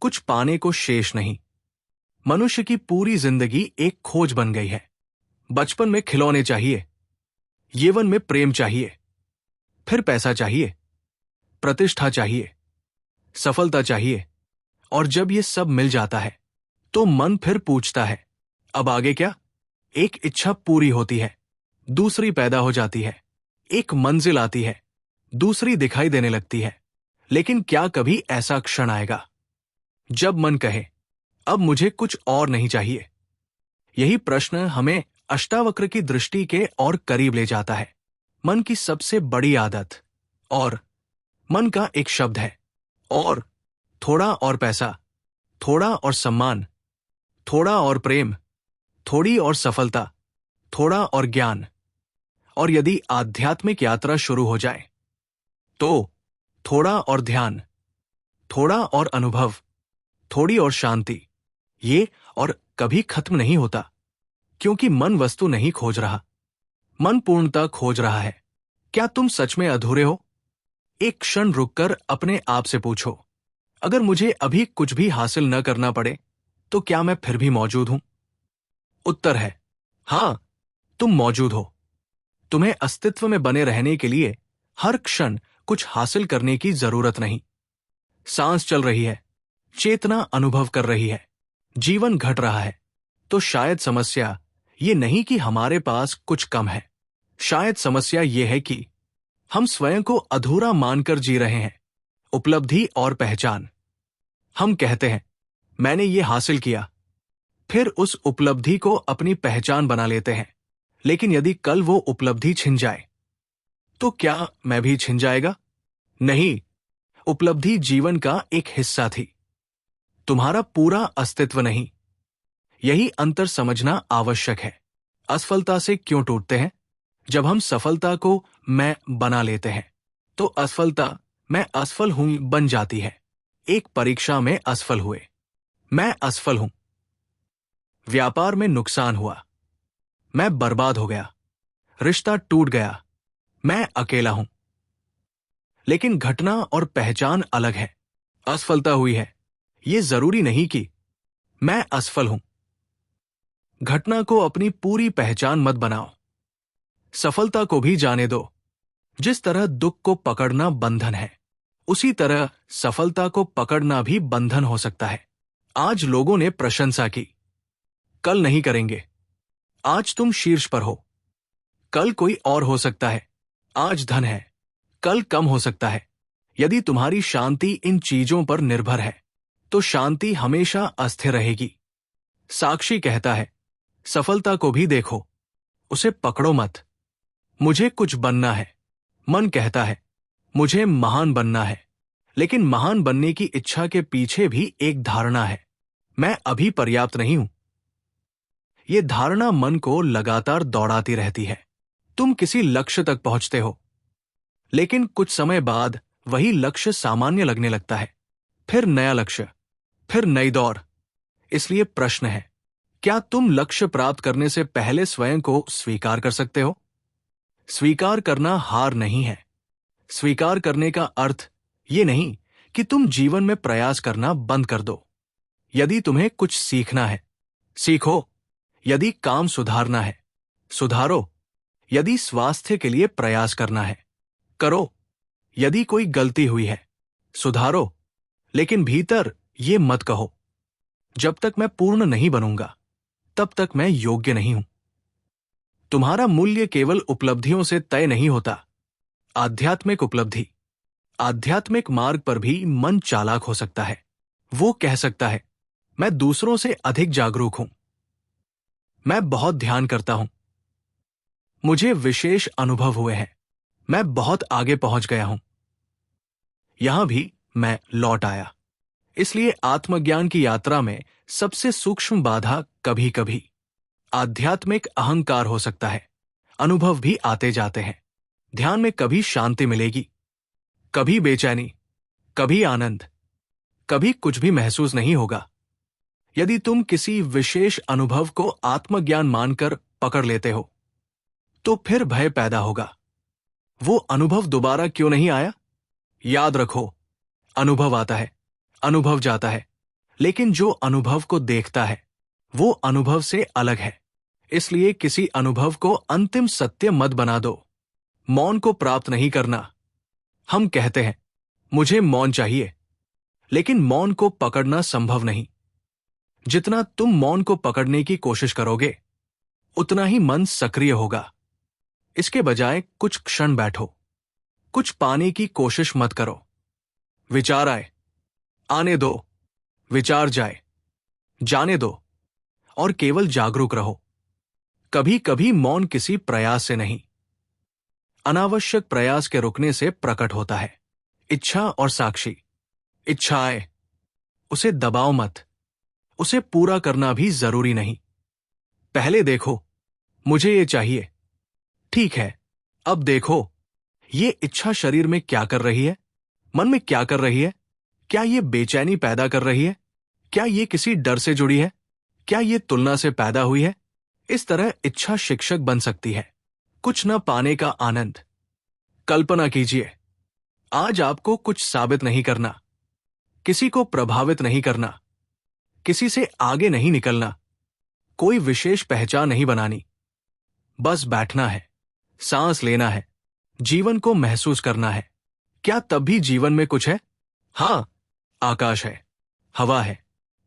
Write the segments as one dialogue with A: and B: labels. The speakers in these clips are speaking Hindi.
A: कुछ पाने को शेष नहीं। मनुष्य की पूरी जिंदगी एक खोज बन गई है। बचपन में खिलौने चाहिए, यौवन में प्रेम चाहिए, फिर पैसा चाहिए, प्रतिष्ठा चाहिए, सफलता चाहिए, और जब ये सब मिल जाता है तो मन फिर पूछता है, अब आगे क्या? एक इच्छा पूरी होती है, दूसरी पैदा हो जाती है, एक मंजिल आती है, दूसरी दिखाई देने लगती है। लेकिन क्या कभी ऐसा क्षण आएगा जब मन कहे, अब मुझे कुछ और नहीं चाहिए? यही प्रश्न हमें अष्टावक्र की दृष्टि के और करीब ले जाता है। मन की सबसे बड़ी आदत और मन का एक शब्द है, और थोड़ा और पैसा, थोड़ा और सम्मान, थोड़ा और प्रेम, थोड़ी और सफलता, थोड़ा और ज्ञान। और यदि आध्यात्मिक यात्रा शुरू हो जाए तो थोड़ा और ध्यान, थोड़ा और अनुभव, थोड़ी और शांति। ये और कभी खत्म नहीं होता, क्योंकि मन वस्तु नहीं खोज रहा, मन पूर्णता खोज रहा है। क्या तुम सच में अधूरे हो? एक क्षण रुककर अपने आप से पूछो, अगर मुझे अभी कुछ भी हासिल न करना पड़े तो क्या मैं फिर भी मौजूद हूं? उत्तर है हां, तुम मौजूद हो। तुम्हें अस्तित्व में बने रहने के लिए हर क्षण कुछ हासिल करने की जरूरत नहीं। सांस चल रही है, चेतना अनुभव कर रही है, जीवन घट रहा है। तो शायद समस्या ये नहीं कि हमारे पास कुछ कम है, शायद समस्या ये है कि हम स्वयं को अधूरा मानकर जी रहे हैं। उपलब्धि और पहचान। हम कहते हैं, मैंने ये हासिल किया, फिर उस उपलब्धि को अपनी पहचान बना लेते हैं। लेकिन यदि कल वो उपलब्धि छिन जाए तो क्या मैं भी छिन जाएगा? नहीं, उपलब्धि जीवन का एक हिस्सा थी, तुम्हारा पूरा अस्तित्व नहीं। यही अंतर समझना आवश्यक है। असफलता से क्यों टूटते हैं? जब हम सफलता को मैं बना लेते हैं तो असफलता मैं असफल हूं बन जाती है। एक परीक्षा में असफल हुए, मैं असफल हूं। व्यापार में नुकसान हुआ, मैं बर्बाद हो गया। रिश्ता टूट गया, मैं अकेला हूं। लेकिन घटना और पहचान अलग है। असफलता हुई है, यह जरूरी नहीं कि मैं असफल हूं। घटना को अपनी पूरी पहचान मत बनाओ। सफलता को भी जाने दो। जिस तरह दुख को पकड़ना बंधन है, उसी तरह सफलता को पकड़ना भी बंधन हो सकता है। आज लोगों ने प्रशंसा की, कल नहीं करेंगे। आज तुम शीर्ष पर हो, कल कोई और हो सकता है। आज धन है, कल कम हो सकता है। यदि तुम्हारी शांति इन चीजों पर निर्भर है तो शांति हमेशा अस्थिर रहेगी। साक्षी कहता है, सफलता को भी देखो, उसे पकड़ो मत। मुझे कुछ बनना है। मन कहता है, मुझे महान बनना है। लेकिन महान बनने की इच्छा के पीछे भी एक धारणा है, मैं अभी पर्याप्त नहीं हूं। यह धारणा मन को लगातार दौड़ाती रहती है। तुम किसी लक्ष्य तक पहुंचते हो, लेकिन कुछ समय बाद वही लक्ष्य सामान्य लगने लगता है। फिर नया लक्ष्य, फिर नई दौड़। इसलिए प्रश्न है, क्या तुम लक्ष्य प्राप्त करने से पहले स्वयं को स्वीकार कर सकते हो? स्वीकार करना हार नहीं है। स्वीकार करने का अर्थ ये नहीं कि तुम जीवन में प्रयास करना बंद कर दो। यदि तुम्हें कुछ सीखना है, सीखो। यदि काम सुधारना है, सुधारो। यदि स्वास्थ्य के लिए प्रयास करना है, करो। यदि कोई गलती हुई है, सुधारो। लेकिन भीतर ये मत कहो, जब तक मैं पूर्ण नहीं बनूंगा तब तक मैं योग्य नहीं हूं। तुम्हारा मूल्य केवल उपलब्धियों से तय नहीं होता। आध्यात्मिक उपलब्धि, आध्यात्मिक मार्ग पर भी मन चालाक हो सकता है। वो कह सकता है, मैं दूसरों से अधिक जागरूक हूं, मैं बहुत ध्यान करता हूं, मुझे विशेष अनुभव हुए हैं, मैं बहुत आगे पहुंच गया हूं। यहां भी मैं लौट आया। इसलिए आत्मज्ञान की यात्रा में सबसे सूक्ष्म बाधा कभी कभी आध्यात्मिक अहंकार हो सकता है। अनुभव भी आते जाते हैं। ध्यान में कभी शांति मिलेगी, कभी बेचैनी, कभी आनंद, कभी कुछ भी महसूस नहीं होगा। यदि तुम किसी विशेष अनुभव को आत्मज्ञान मानकर पकड़ लेते हो तो फिर भय पैदा होगा। वो अनुभव दोबारा क्यों नहीं आया? याद रखो, अनुभव आता है, अनुभव जाता है, लेकिन जो अनुभव को देखता है वो अनुभव से अलग है। इसलिए किसी अनुभव को अंतिम सत्य मत बना दो। मौन को प्राप्त नहीं करना। हम कहते हैं मुझे मौन चाहिए, लेकिन मौन को पकड़ना संभव नहीं। जितना तुम मौन को पकड़ने की कोशिश करोगे उतना ही मन सक्रिय होगा। इसके बजाय कुछ क्षण बैठो, कुछ पाने की कोशिश मत करो। विचार आने दो, विचार जाने दो, और केवल जागरूक रहो। कभी कभी मौन किसी प्रयास से नहीं, अनावश्यक प्रयास के रुकने से प्रकट होता है। इच्छा और साक्षी। इच्छा आए, उसे दबाओ मत। उसे पूरा करना भी जरूरी नहीं। पहले देखो, मुझे ये चाहिए। ठीक है, अब देखो ये इच्छा शरीर में क्या कर रही है, मन में क्या कर रही है। क्या ये बेचैनी पैदा कर रही है? क्या ये किसी डर से जुड़ी है? क्या ये तुलना से पैदा हुई है? इस तरह इच्छा शिक्षक बन सकती है। कुछ न पाने का आनंद। कल्पना कीजिए, आज आपको कुछ साबित नहीं करना, किसी को प्रभावित नहीं करना, किसी से आगे नहीं निकलना, कोई विशेष पहचान नहीं बनानी। बस बैठना है, सांस लेना है, जीवन को महसूस करना है। क्या तब भी जीवन में कुछ है? हां, आकाश है, हवा है,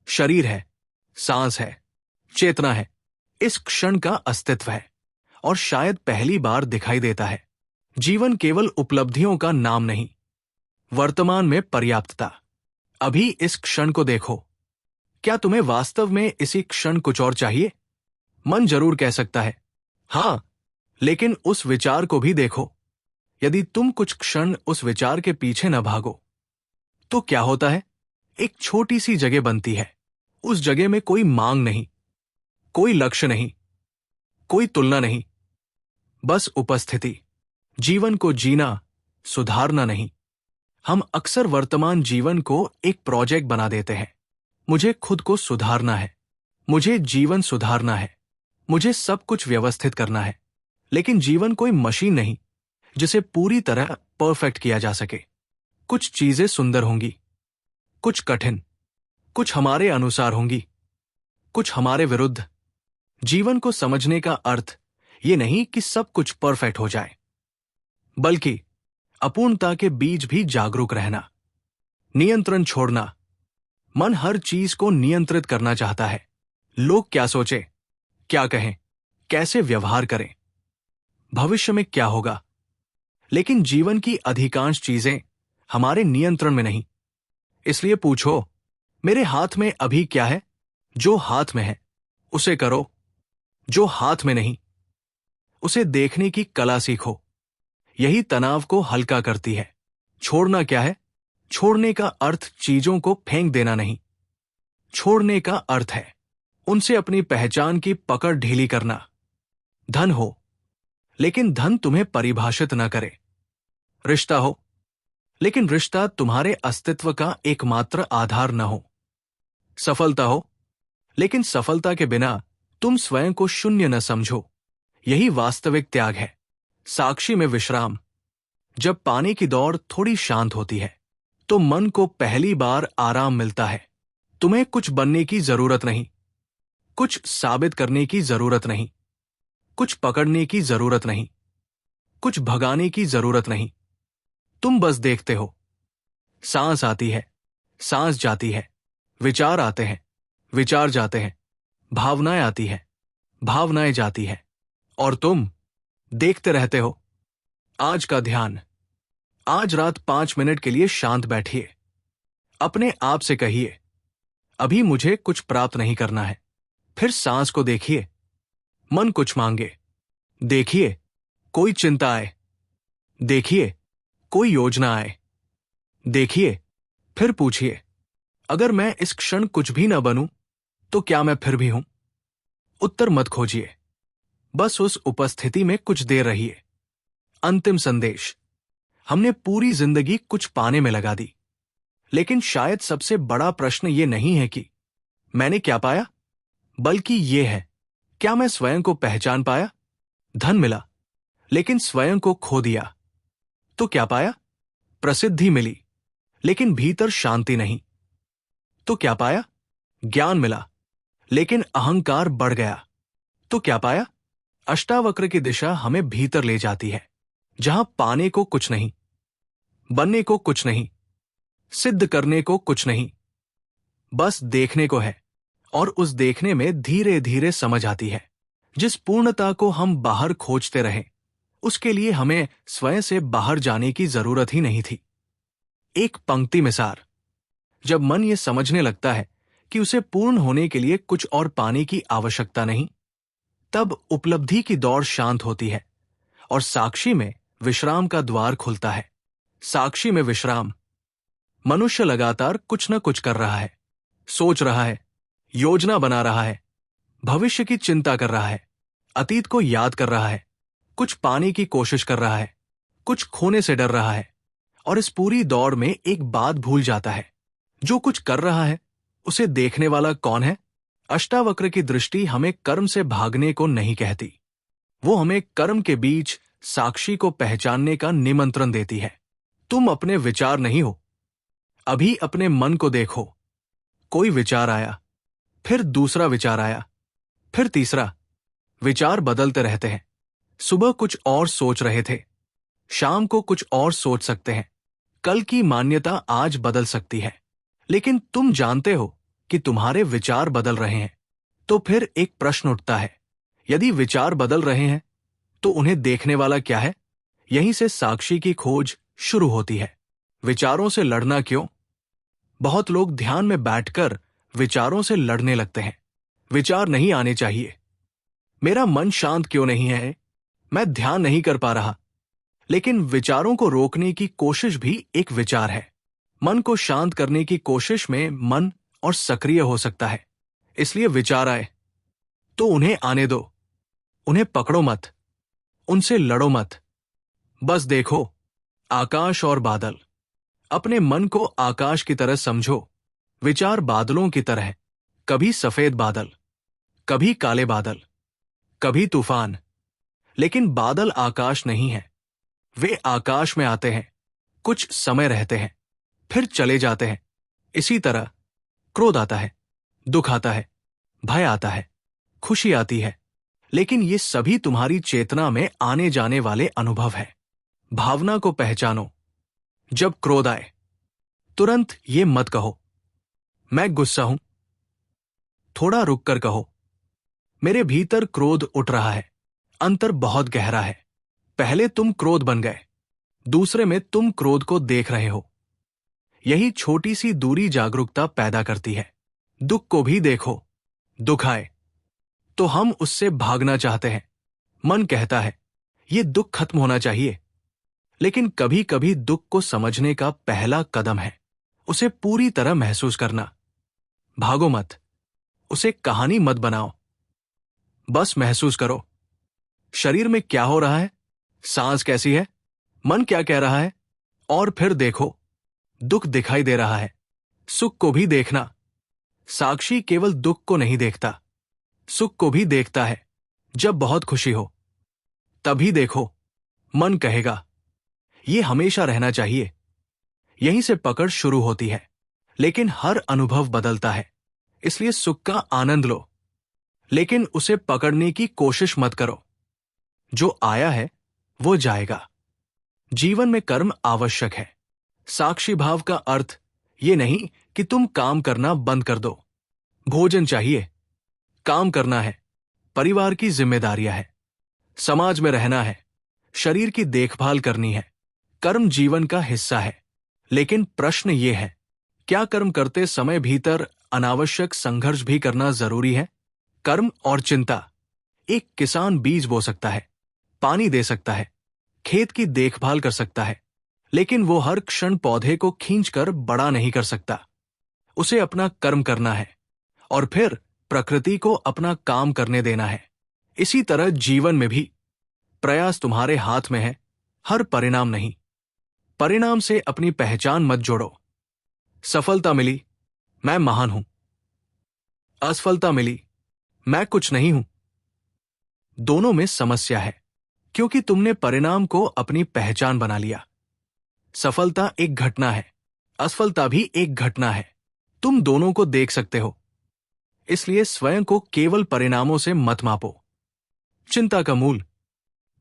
A: शरीर है, सांस है, चेतना है। इस क्षण का अस्तित्व है और शायद पहली बार दिखाई देता है। जीवन केवल उपलब्धियों का नाम नहीं, वर्तमान में पर्याप्तता। अभी इस क्षण को देखो। क्या तुम्हें वास्तव में इसी क्षण कुछ और चाहिए? मन जरूर कह सकता है हां, लेकिन उस विचार को भी देखो। यदि तुम कुछ क्षण उस विचार के पीछे न भागो तो क्या होता है? एक छोटी सी जगह बनती है। उस जगह में कोई मांग नहीं, कोई लक्ष्य नहीं, कोई तुलना नहीं, बस उपस्थिति। जीवन को जीना, सुधारना नहीं। हम अक्सर वर्तमान जीवन को एक प्रोजेक्ट बना देते हैं। मुझे खुद को सुधारना है, मुझे जीवन सुधारना है, मुझे सब कुछ व्यवस्थित करना है। लेकिन जीवन कोई मशीन नहीं जिसे पूरी तरह परफेक्ट किया जा सके। कुछ चीजें सुंदर होंगी, कुछ कठिन, कुछ हमारे अनुसार होंगी, कुछ हमारे विरुद्ध। जीवन को समझने का अर्थ ये नहीं कि सब कुछ परफेक्ट हो जाए, बल्कि अपूर्णता के बीच भी जागरूक रहना, नियंत्रण छोड़ना। मन हर चीज को नियंत्रित करना चाहता है। लोग क्या सोचे, क्या कहें, कैसे व्यवहार करें, भविष्य में क्या होगा। लेकिन जीवन की अधिकांश चीजें हमारे नियंत्रण में नहीं। इसलिए पूछो, मेरे हाथ में अभी क्या है? जो हाथ में है उसे करो, जो हाथ में नहीं उसे देखने की कला सीखो। यही तनाव को हल्का करती है। छोड़ना क्या है? छोड़ने का अर्थ चीजों को फेंक देना नहीं। छोड़ने का अर्थ है उनसे अपनी पहचान की पकड़ ढीली करना। धन हो, लेकिन धन तुम्हें परिभाषित न करे। रिश्ता हो, लेकिन रिश्ता तुम्हारे अस्तित्व का एकमात्र आधार न हो। सफलता हो, लेकिन सफलता के बिना तुम स्वयं को शून्य न समझो। यही वास्तविक त्याग है। साक्षी में विश्राम। जब पाने की दौड़ थोड़ी शांत होती है तो मन को पहली बार आराम मिलता है। तुम्हें कुछ बनने की जरूरत नहीं, कुछ साबित करने की जरूरत नहीं, कुछ पकड़ने की जरूरत नहीं, कुछ भगाने की जरूरत नहीं। तुम बस देखते हो। सांस आती है, सांस जाती है, विचार आते हैं, विचार जाते हैं, भावनाएं आती हैं, भावनाएं जाती हैं, और तुम देखते रहते हो। आज का ध्यान। आज रात 5 मिनट के लिए शांत बैठिए। अपने आप से कहिए, अभी मुझे कुछ प्राप्त नहीं करना है। फिर सांस को देखिए। मन कुछ मांगे, देखिए कोई चिंता आए, देखिए कोई योजना आए, देखिए फिर पूछिए, अगर मैं इस क्षण कुछ भी न बनूं तो क्या मैं फिर भी हूं? उत्तर मत खोजिए, बस उस उपस्थिति में कुछ देर रहिए। अंतिम संदेश। हमने पूरी जिंदगी कुछ पाने में लगा दी, लेकिन शायद सबसे बड़ा प्रश्न ये नहीं है कि मैंने क्या पाया, बल्कि ये है, क्या मैं स्वयं को पहचान पाया? धन मिला, लेकिन स्वयं को खो दिया तो क्या पाया? प्रसिद्धि मिली, लेकिन भीतर शांति नहीं तो क्या पाया? ज्ञान मिला, लेकिन अहंकार बढ़ गया। तो क्या पाया? अष्टावक्र की दिशा हमें भीतर ले जाती है, जहां पाने को कुछ नहीं, बनने को कुछ नहीं, सिद्ध करने को कुछ नहीं, बस देखने को है। और उस देखने में धीरे धीरे समझ आती है, जिस पूर्णता को हम बाहर खोजते रहे, उसके लिए हमें स्वयं से बाहर जाने की जरूरत ही नहीं थी। एक पंक्ति में सार, जब मन ये समझने लगता है कि उसे पूर्ण होने के लिए कुछ और पाने की आवश्यकता नहीं, तब उपलब्धि की दौड़ शांत होती है और साक्षी में विश्राम का द्वार खुलता है। साक्षी में विश्राम। मनुष्य लगातार कुछ न कुछ कर रहा है, सोच रहा है, योजना बना रहा है, भविष्य की चिंता कर रहा है, अतीत को याद कर रहा है, कुछ पाने की कोशिश कर रहा है, कुछ खोने से डर रहा है, और इस पूरी दौड़ में एक बात भूल जाता है, जो कुछ कर रहा है उसे देखने वाला कौन है? अष्टावक्र की दृष्टि हमें कर्म से भागने को नहीं कहती, वो हमें कर्म के बीच साक्षी को पहचानने का निमंत्रण देती है। तुम अपने विचार नहीं हो। अभी अपने मन को देखो। कोई विचार आया, फिर दूसरा विचार आया, फिर तीसरा। विचार बदलते रहते हैं। सुबह कुछ और सोच रहे थे, शाम को कुछ और सोच सकते हैं। कल की मान्यता आज बदल सकती है, लेकिन तुम जानते हो कि तुम्हारे विचार बदल रहे हैं। तो फिर एक प्रश्न उठता है, यदि विचार बदल रहे हैं तो उन्हें देखने वाला क्या है? यहीं से साक्षी की खोज शुरू होती है। विचारों से लड़ना क्यों? बहुत लोग ध्यान में बैठकर विचारों से लड़ने लगते हैं। विचार नहीं आने चाहिए, मेरा मन शांत क्यों नहीं है, मैं ध्यान नहीं कर पा रहा। लेकिन विचारों को रोकने की कोशिश भी एक विचार है। मन को शांत करने की कोशिश में मन और सक्रिय हो सकता है। इसलिए विचार आए तो उन्हें आने दो, उन्हें पकड़ो मत, उनसे लड़ो मत। बस देखो, आकाश और बादल। अपने मन को आकाश की तरह समझो, विचार बादलों की तरह है। कभी सफेद बादल, कभी काले बादल, कभी तूफान। लेकिन बादल आकाश नहीं है। वे आकाश में आते हैं, कुछ समय रहते हैं, फिर चले जाते हैं। इसी तरह क्रोध आता है, दुख आता है, भय आता है, खुशी आती है, लेकिन ये सभी तुम्हारी चेतना में आने जाने वाले अनुभव हैं। भावना को पहचानो। जब क्रोध आए, तुरंत ये मत कहो, मैं गुस्सा हूं। थोड़ा रुककर कहो, मेरे भीतर क्रोध उठ रहा है। अंतर बहुत गहरा है। पहले तुम क्रोध बन गए, दूसरे में तुम क्रोध को देख रहे हो। यही छोटी सी दूरी जागरूकता पैदा करती है। दुख को भी देखो। दुख आए तो हम उससे भागना चाहते हैं। मन कहता है ये दुख खत्म होना चाहिए, लेकिन कभी कभी दुख को समझने का पहला कदम है उसे पूरी तरह महसूस करना। भागो मत, उसे कहानी मत बनाओ, बस महसूस करो। शरीर में क्या हो रहा है, सांस कैसी है, मन क्या कह रहा है। और फिर देखो, दुख दिखाई दे रहा है, सुख को भी देखना। साक्षी केवल दुख को नहीं देखता, सुख को भी देखता है। जब बहुत खुशी हो तभी देखो। मन कहेगा ये हमेशा रहना चाहिए। यहीं से पकड़ शुरू होती है, लेकिन हर अनुभव बदलता है। इसलिए सुख का आनंद लो, लेकिन उसे पकड़ने की कोशिश मत करो। जो आया है वो जाएगा। जीवन में कर्म आवश्यक है। साक्षी भाव का अर्थ ये नहीं कि तुम काम करना बंद कर दो। भोजन चाहिए, काम करना है, परिवार की जिम्मेदारियां हैं, समाज में रहना है, शरीर की देखभाल करनी है। कर्म जीवन का हिस्सा है, लेकिन प्रश्न ये है, क्या कर्म करते समय भीतर अनावश्यक संघर्ष भी करना जरूरी है? कर्म और चिंता। एक किसान बीज बो सकता है, पानी दे सकता है, खेत की देखभाल कर सकता है, लेकिन वो हर क्षण पौधे को खींचकर बड़ा नहीं कर सकता। उसे अपना कर्म करना है और फिर प्रकृति को अपना काम करने देना है। इसी तरह जीवन में भी प्रयास तुम्हारे हाथ में है, हर परिणाम नहीं। परिणाम से अपनी पहचान मत जोड़ो। सफलता मिली, मैं महान हूं। असफलता मिली, मैं कुछ नहीं हूं। दोनों में समस्या है, क्योंकि तुमने परिणाम को अपनी पहचान बना लिया। सफलता एक घटना है, असफलता भी एक घटना है। तुम दोनों को देख सकते हो, इसलिए स्वयं को केवल परिणामों से मत मापो। चिंता का मूल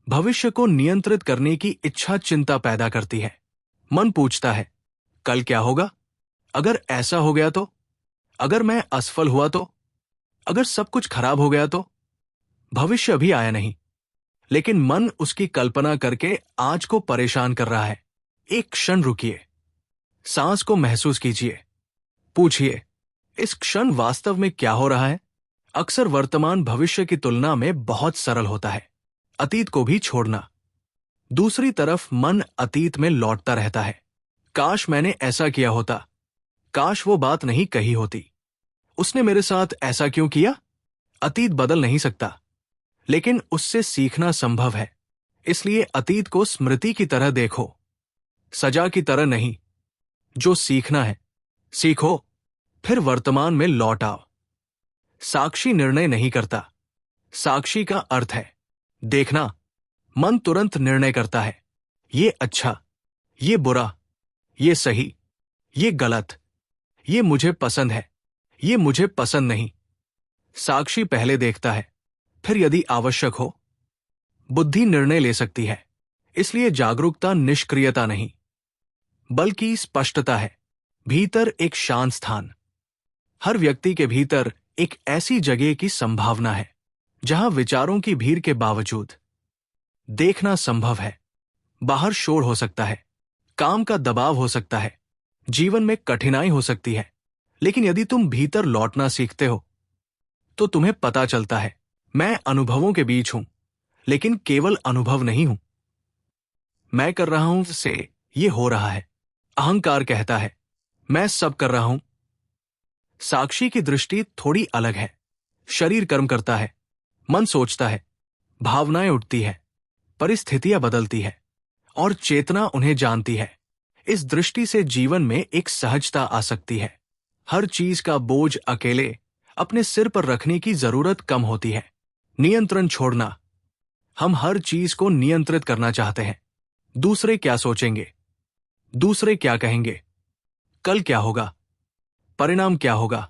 A: भविष्य को नियंत्रित करने की इच्छा चिंता पैदा करती है। मन पूछता है, कल क्या होगा? अगर ऐसा हो गया तो? अगर मैं असफल हुआ तो? अगर सब कुछ खराब हो गया तो? भविष्य अभी आया नहीं, लेकिन मन उसकी कल्पना करके आज को परेशान कर रहा है। एक क्षण रुकिए, सांस को महसूस कीजिए, पूछिए, इस क्षण वास्तव में क्या हो रहा है? अक्सर वर्तमान भविष्य की तुलना में बहुत सरल होता है। अतीत को भी छोड़ना। दूसरी तरफ मन अतीत में लौटता रहता है। काश मैंने ऐसा किया होता, काश वो बात नहीं कही होती, उसने मेरे साथ ऐसा क्यों किया? अतीत बदल नहीं सकता, लेकिन उससे सीखना संभव है। इसलिए अतीत को स्मृति की तरह देखो, सजा की तरह नहीं। जो सीखना है सीखो, फिर वर्तमान में लौट आओ। साक्षी निर्णय नहीं करता, साक्षी का अर्थ है देखना। मन तुरंत निर्णय करता है, ये अच्छा, ये बुरा, ये सही, ये गलत, ये मुझे पसंद है, ये मुझे पसंद नहीं। साक्षी पहले देखता है, फिर यदि आवश्यक हो बुद्धि निर्णय ले सकती है। इसलिए जागरूकता निष्क्रियता नहीं, बल्कि स्पष्टता है। भीतर एक शांत स्थान। हर व्यक्ति के भीतर एक ऐसी जगह की संभावना है जहां विचारों की भीड़ के बावजूद देखना संभव है। बाहर शोर हो सकता है, काम का दबाव हो सकता है, जीवन में कठिनाई हो सकती है, लेकिन यदि तुम भीतर लौटना सीखते हो तो तुम्हें पता चलता है, मैं अनुभवों के बीच हूं, लेकिन केवल अनुभव नहीं हूं। मैं कर रहा हूं से ये हो रहा है। अहंकार कहता है, मैं सब कर रहा हूं। साक्षी की दृष्टि थोड़ी अलग है। शरीर कर्म करता है, मन सोचता है, भावनाएं उठती है, परिस्थितियां बदलती है और चेतना उन्हें जानती है। इस दृष्टि से जीवन में एक सहजता आ सकती है। हर चीज का बोझ अकेले अपने सिर पर रखने की जरूरत कम होती है। नियंत्रण छोड़ना। हम हर चीज को नियंत्रित करना चाहते हैं। दूसरे क्या सोचेंगे, दूसरे क्या कहेंगे, कल क्या होगा, परिणाम क्या होगा।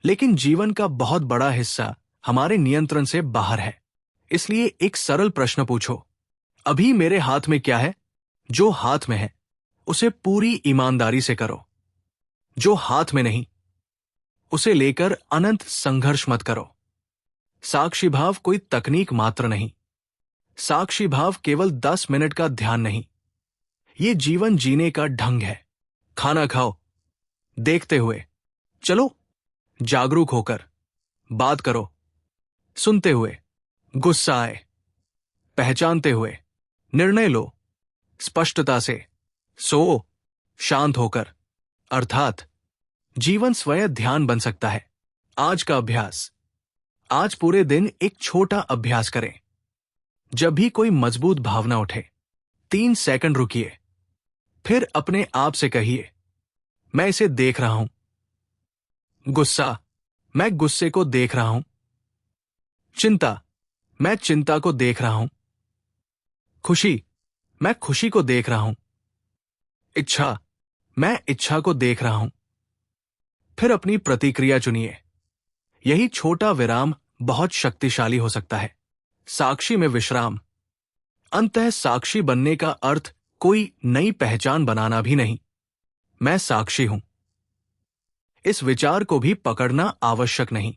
A: लेकिन जीवन का बहुत बड़ा हिस्सा हमारे नियंत्रण से बाहर है। इसलिए एक सरल प्रश्न पूछो, अभी मेरे हाथ में क्या है? जो हाथ में है उसे पूरी ईमानदारी से करो। जो हाथ में नहीं उसे लेकर अनंत संघर्ष मत करो। साक्षी भाव कोई तकनीक मात्र नहीं। साक्षी भाव केवल 10 मिनट का ध्यान नहीं, ये जीवन जीने का ढंग है। खाना खाओ देखते हुए, चलो जागरूक होकर, बात करो सुनते हुए, गुस्सा आए पहचानते हुए, निर्णय लो स्पष्टता से, सो शांत होकर। अर्थात जीवन स्वयं ध्यान बन सकता है। आज का अभ्यास। आज पूरे दिन एक छोटा अभ्यास करें। जब भी कोई मजबूत भावना उठे 3 सेकंड रुकिए, फिर अपने आप से कहिए, मैं इसे देख रहा हूं। गुस्सा, मैं गुस्से को देख रहा हूं। चिंता, मैं चिंता को देख रहा हूं। खुशी, मैं खुशी को देख रहा हूं। इच्छा, मैं इच्छा को देख रहा हूं। फिर अपनी प्रतिक्रिया चुनिए। यही छोटा विराम बहुत शक्तिशाली हो सकता है। साक्षी में विश्राम। अंततः साक्षी बनने का अर्थ कोई नई पहचान बनाना भी नहीं। मैं साक्षी हूं, इस विचार को भी पकड़ना आवश्यक नहीं,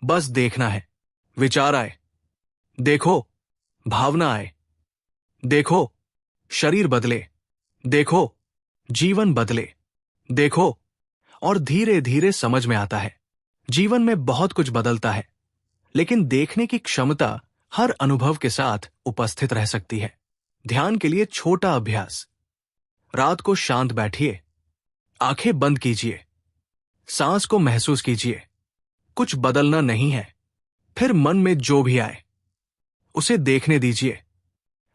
A: बस देखना है। विचार आए, देखो, भावना आए, देखो, शरीर बदले, देखो, जीवन बदले, देखो, और धीरे धीरे समझ में आता है जीवन में बहुत कुछ बदलता है, लेकिन देखने की क्षमता हर अनुभव के साथ उपस्थित रह सकती है। ध्यान के लिए छोटा अभ्यास। रात को शांत बैठिए, आंखें बंद कीजिए, सांस को महसूस कीजिए। कुछ बदलना नहीं है। फिर मन में जो भी आए उसे देखने दीजिए।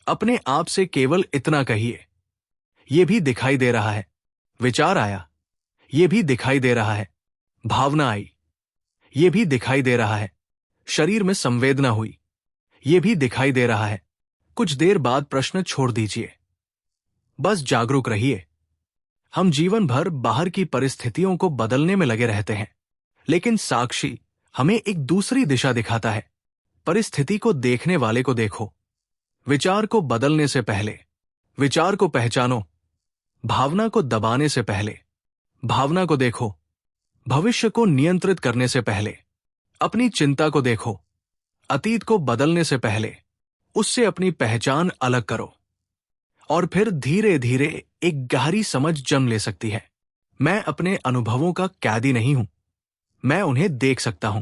A: अपने आप से केवल इतना कहिए, यह भी दिखाई दे रहा है। विचार आया, यह भी दिखाई दे रहा है। भावना आई, यह भी दिखाई दे रहा है। शरीर में संवेदना हुई, यह भी दिखाई दे रहा है। कुछ देर बाद प्रश्न छोड़ दीजिए, बस जागरूक रहिए। हम जीवन भर बाहर की परिस्थितियों को बदलने में लगे रहते हैं, लेकिन साक्षी हमें एक दूसरी दिशा दिखाता है। परिस्थिति को देखने वाले को देखो। विचार को बदलने से पहले विचार को पहचानो। भावना को दबाने से पहले भावना को देखो। भविष्य को नियंत्रित करने से पहले अपनी चिंता को देखो। अतीत को बदलने से पहले उससे अपनी पहचान अलग करो, और फिर धीरे धीरे एक गहरी समझ जन्म ले सकती है। मैं अपने अनुभवों का कैदी नहीं हूं, मैं उन्हें देख सकता हूं।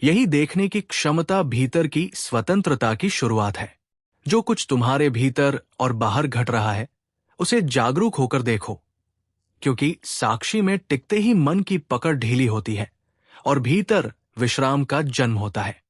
A: यही देखने की क्षमता भीतर की स्वतंत्रता की शुरुआत है। जो कुछ तुम्हारे भीतर और बाहर घट रहा है उसे जागरूक होकर देखो, क्योंकि साक्षी में टिकते ही मन की पकड़ ढीली होती है और भीतर विश्राम का जन्म होता है।